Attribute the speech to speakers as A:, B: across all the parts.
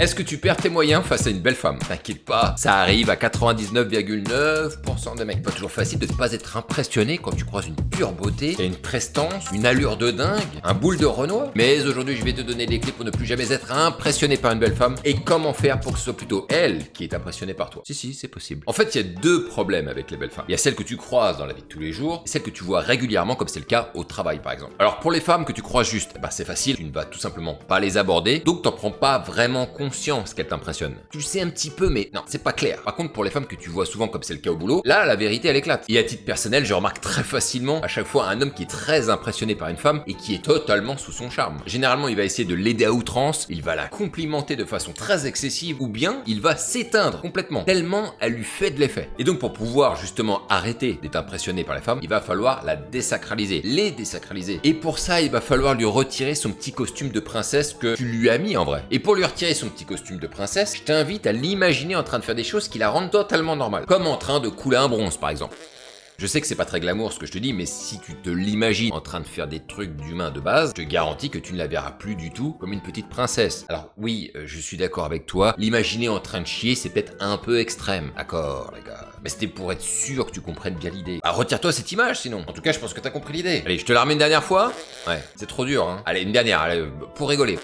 A: Est-ce que tu perds tes moyens face à une belle femme? T'inquiète pas, ça arrive à 99,9% des mecs. Pas toujours facile de ne pas être impressionné quand tu croises une pure beauté, qui a une prestance, une allure de dingue, un boule de Renoir. Mais aujourd'hui, je vais te donner les clés pour ne plus jamais être impressionné par une belle femme et comment faire pour que ce soit plutôt elle qui est impressionnée par toi. Si, c'est possible. En fait, il y a deux problèmes avec les belles femmes. Il y a celle que tu croises dans la vie de tous les jours et celle que tu vois régulièrement, comme c'est le cas au travail par exemple. Alors pour les femmes que tu croises juste, c'est facile, tu ne vas tout simplement pas les aborder, donc t'en prends pas vraiment conscience qu'elles t'impressionnent. Tu le sais un petit peu, mais non, c'est pas clair. Par contre, pour les femmes que tu vois souvent, comme c'est le cas au boulot, là, la vérité, elle éclate. Et à titre personnel, je remarque très facilement à chaque fois un homme qui est très impressionné par une femme et qui est totalement sous son charme. Généralement, il va essayer de l'aider à outrance, il va la complimenter de façon très excessive, ou bien il va s'éteindre complètement, tellement elle lui fait de l'effet. Et donc, pour pouvoir justement arrêter d'être impressionné par les femmes, il va falloir la désacraliser, les désacraliser. Et pour ça, il va falloir lui retirer son petit costume de princesse que tu lui as mis en vrai. Et pour lui retirer son petit costume de princesse, je t'invite à l'imaginer en train de faire des choses qui la rendent totalement normale. Comme en train de couler un bronze par exemple. Je sais que c'est pas très glamour ce que je te dis, mais si tu te l'imagines en train de faire des trucs d'humain de base, je te garantis que tu ne la verras plus du tout comme une petite princesse. Alors oui, je suis d'accord avec toi, l'imaginer en train de chier, c'est peut-être un peu extrême. D'accord les gars, mais c'était pour être sûr que tu comprennes bien l'idée. Retire-toi cette image sinon. En tout cas, je pense que t'as compris l'idée. Allez, je te la remets une dernière fois. Ouais, c'est trop dur hein. Allez, une dernière, allez, pour rigoler.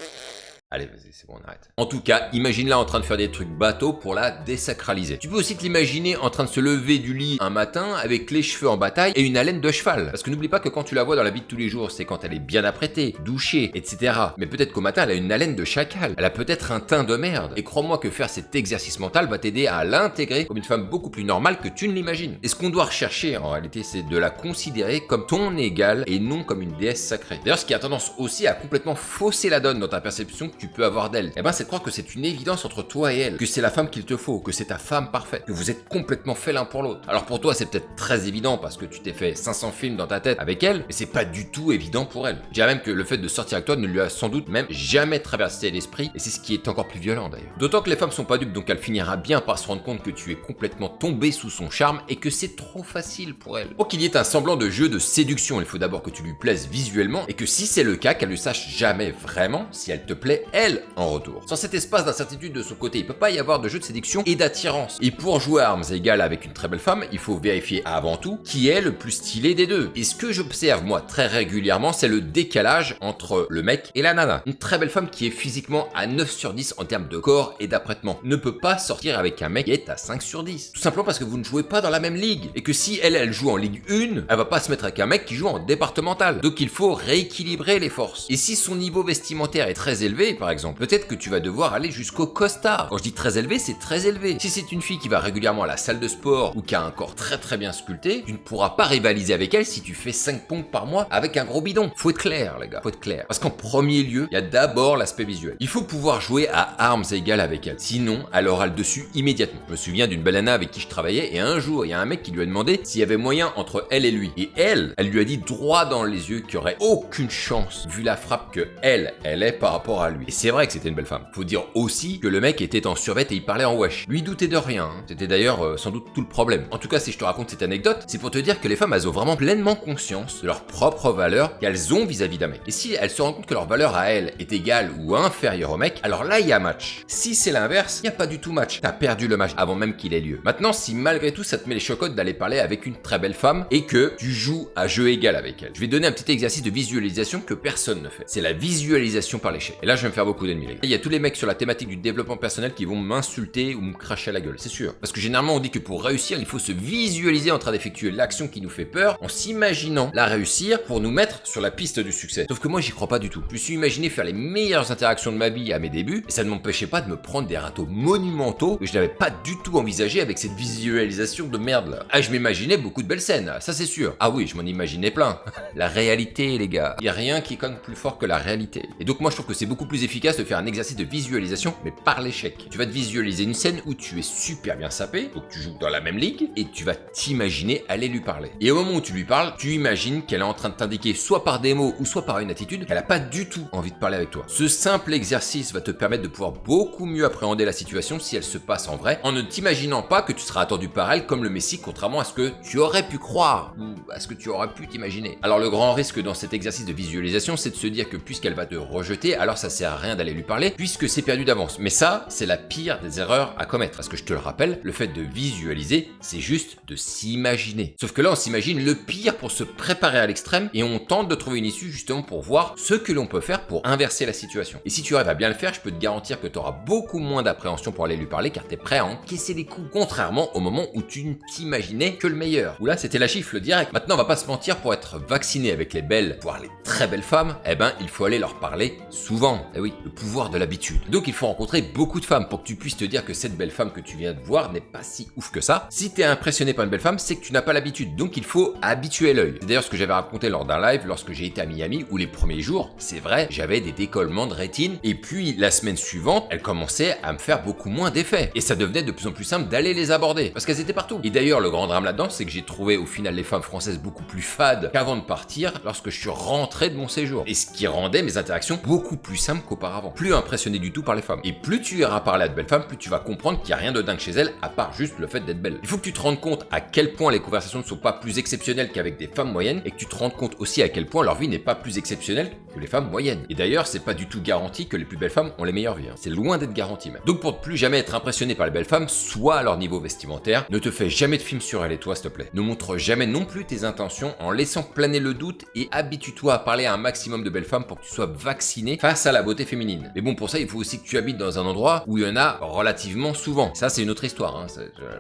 A: Allez, vas-y, c'est bon, on arrête. En tout cas, imagine-la en train de faire des trucs bateaux pour la désacraliser. Tu peux aussi te l'imaginer en train de se lever du lit un matin avec les cheveux en bataille et une haleine de cheval. Parce que n'oublie pas que quand tu la vois dans la vie de tous les jours, c'est quand elle est bien apprêtée, douchée, etc. Mais peut-être qu'au matin, elle a une haleine de chacal. Elle a peut-être un teint de merde. Et crois-moi que faire cet exercice mental va t'aider à l'intégrer comme une femme beaucoup plus normale que tu ne l'imagines. Et ce qu'on doit rechercher, en réalité, c'est de la considérer comme ton égale et non comme une déesse sacrée. D'ailleurs, ce qui a tendance aussi à complètement fausser la donne dans ta perception que tu peux avoir d'elle, c'est de croire que c'est une évidence entre toi et elle, que c'est la femme qu'il te faut, que c'est ta femme parfaite, que vous êtes complètement fait l'un pour l'autre. Alors pour toi, c'est peut-être très évident parce que tu t'es fait 500 films dans ta tête avec elle, mais c'est pas du tout évident pour elle. Je dirais même que le fait de sortir avec toi ne lui a sans doute même jamais traversé l'esprit, et c'est ce qui est encore plus violent d'ailleurs. D'autant que les femmes sont pas dupes, donc elle finira bien par se rendre compte que tu es complètement tombé sous son charme et que c'est trop facile pour elle. Pour qu'il y ait un semblant de jeu de séduction, il faut d'abord que tu lui plaises visuellement, et que si c'est le cas, qu'elle ne sache jamais vraiment si elle te plaît, elle, en retour. Sans cet espace d'incertitude de son côté, il peut pas y avoir de jeu de séduction et d'attirance. Et pour jouer à armes égales avec une très belle femme, il faut vérifier avant tout qui est le plus stylé des deux. Et ce que j'observe moi très régulièrement, c'est le décalage entre le mec et la nana. Une très belle femme qui est physiquement à 9 sur 10 en termes de corps et d'apprêtement ne peut pas sortir avec un mec qui est à 5 sur 10. Tout simplement parce que vous ne jouez pas dans la même ligue. Et que si elle joue en Ligue 1, elle va pas se mettre avec un mec qui joue en départemental. Donc il faut rééquilibrer les forces. Et si son niveau vestimentaire est très élevé, par exemple, peut-être que tu vas devoir aller jusqu'au costard. Quand je dis très élevé, c'est très élevé. Si c'est une fille qui va régulièrement à la salle de sport ou qui a un corps très bien sculpté, tu ne pourras pas rivaliser avec elle si tu fais 5 pompes par mois avec un gros bidon. Faut être clair, les gars, faut être clair. Parce qu'en premier lieu, il y a d'abord l'aspect visuel. Il faut pouvoir jouer à armes égales avec elle. Sinon, elle aura le dessus immédiatement. Je me souviens d'une belle nana avec qui je travaillais et un jour, il y a un mec qui lui a demandé s'il y avait moyen entre elle et lui. Et elle lui a dit droit dans les yeux qu'il n'y aurait aucune chance vu la frappe que elle est par rapport à lui. Et c'est vrai que c'était une belle femme. Faut dire aussi que le mec était en survêt et il parlait en wesh. Lui doutait de rien, hein. C'était d'ailleurs sans doute tout le problème. En tout cas, si je te raconte cette anecdote, c'est pour te dire que les femmes, elles ont vraiment pleinement conscience de leur propre valeur qu'elles ont vis-à-vis d'un mec. Et si elles se rendent compte que leur valeur à elles est égale ou inférieure au mec, alors là, il y a match. Si c'est l'inverse, il n'y a pas du tout match. T'as perdu le match avant même qu'il ait lieu. Maintenant, si malgré tout, ça te met les chocottes d'aller parler avec une très belle femme et que tu joues à jeu égal avec elle, je vais donner un petit exercice de visualisation que personne ne fait. C'est la visualisation par l'échec. Et là, je vais me faire beaucoup d'ennemis. Il y a tous les mecs sur la thématique du développement personnel qui vont m'insulter ou me cracher à la gueule, c'est sûr. Parce que généralement on dit que pour réussir, il faut se visualiser en train d'effectuer l'action qui nous fait peur en s'imaginant la réussir pour nous mettre sur la piste du succès. Sauf que moi j'y crois pas du tout. Je me suis imaginé faire les meilleures interactions de ma vie à mes débuts et ça ne m'empêchait pas de me prendre des râteaux monumentaux que je n'avais pas du tout envisagé avec cette visualisation de merde là. Ah, je m'imaginais beaucoup de belles scènes, ça c'est sûr. Ah oui, je m'en imaginais plein. La réalité les gars, il y a rien qui conne plus fort que la réalité. Et donc moi je trouve que c'est beaucoup plus efficace de faire un exercice de visualisation mais par l'échec. Tu vas te visualiser une scène où tu es super bien sapé, donc tu joues dans la même ligue, et tu vas t'imaginer aller lui parler. Et au moment où tu lui parles, tu imagines qu'elle est en train de t'indiquer soit par des mots ou soit par une attitude qu'elle n'a pas du tout envie de parler avec toi. Ce simple exercice va te permettre de pouvoir beaucoup mieux appréhender la situation si elle se passe en vrai, en ne t'imaginant pas que tu seras attendu par elle comme le Messie, contrairement à ce que tu aurais pu croire, ou à ce que tu aurais pu t'imaginer. Alors le grand risque dans cet exercice de visualisation, c'est de se dire que puisqu'elle va te rejeter, alors ça sert sert à rien d'aller lui parler puisque c'est perdu d'avance. Mais ça, c'est la pire des erreurs à commettre. Parce que je te le rappelle, le fait de visualiser, c'est juste de s'imaginer. Sauf que là, on s'imagine le pire pour se préparer à l'extrême et on tente de trouver une issue justement pour voir ce que l'on peut faire pour inverser la situation. Et si tu arrives à bien le faire, je peux te garantir que tu auras beaucoup moins d'appréhension pour aller lui parler car tu es prêt à encaisser les coups. Contrairement au moment où tu ne t'imaginais que le meilleur. Où là, c'était la gifle direct. Maintenant, on va pas se mentir, pour être vacciné avec les belles, voire les très belles femmes, eh ben, il faut aller leur parler souvent. Eh oui, le pouvoir de l'habitude. Donc, il faut rencontrer beaucoup de femmes pour que tu puisses te dire que cette belle femme que tu viens de voir n'est pas si ouf que ça. Si tu es impressionné par une belle femme, c'est que tu n'as pas l'habitude. Donc, il faut habituer l'œil. C'est d'ailleurs ce que j'avais raconté lors d'un live lorsque j'ai été à Miami où les premiers jours, c'est vrai, j'avais des décollements de rétine et puis la semaine suivante, elles commençaient à me faire beaucoup moins d'effet. Et ça devenait de plus en plus simple d'aller les aborder parce qu'elles étaient partout. Et d'ailleurs, le grand drame là-dedans, c'est que j'ai trouvé au final les femmes françaises beaucoup plus fades qu'avant de partir lorsque je suis rentré de mon séjour. Et ce qui rendait mes interactions beaucoup plus simples qu'auparavant. Plus impressionné du tout par les femmes. Et plus tu iras parler à de belles femmes, plus tu vas comprendre qu'il n'y a rien de dingue chez elles à part juste le fait d'être belle. Il faut que tu te rendes compte à quel point les conversations ne sont pas plus exceptionnelles qu'avec des femmes moyennes et que tu te rendes compte aussi à quel point leur vie n'est pas plus exceptionnelle que les femmes moyennes. Et d'ailleurs, c'est pas du tout garanti que les plus belles femmes ont les meilleures vies. C'est loin d'être garanti même. Donc pour ne plus jamais être impressionné par les belles femmes, soit à leur niveau vestimentaire, ne te fais jamais de films sur elles et toi s'il te plaît. Ne montre jamais non plus tes intentions en laissant planer le doute et habitue-toi à parler à un maximum de belles femmes pour que tu sois vacciné face à la beauté féminine. Mais bon, pour ça, il faut aussi que tu habites dans un endroit où il y en a relativement souvent. Ça, c'est une autre histoire. Hein.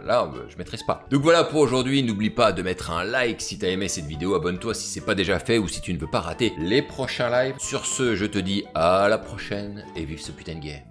A: Là, je maîtrise pas. Donc voilà pour aujourd'hui. N'oublie pas de mettre un like si t'as aimé cette vidéo. Abonne-toi si c'est pas déjà fait ou si tu ne veux pas rater les prochains lives. Sur ce, je te dis à la prochaine et vive ce putain de game.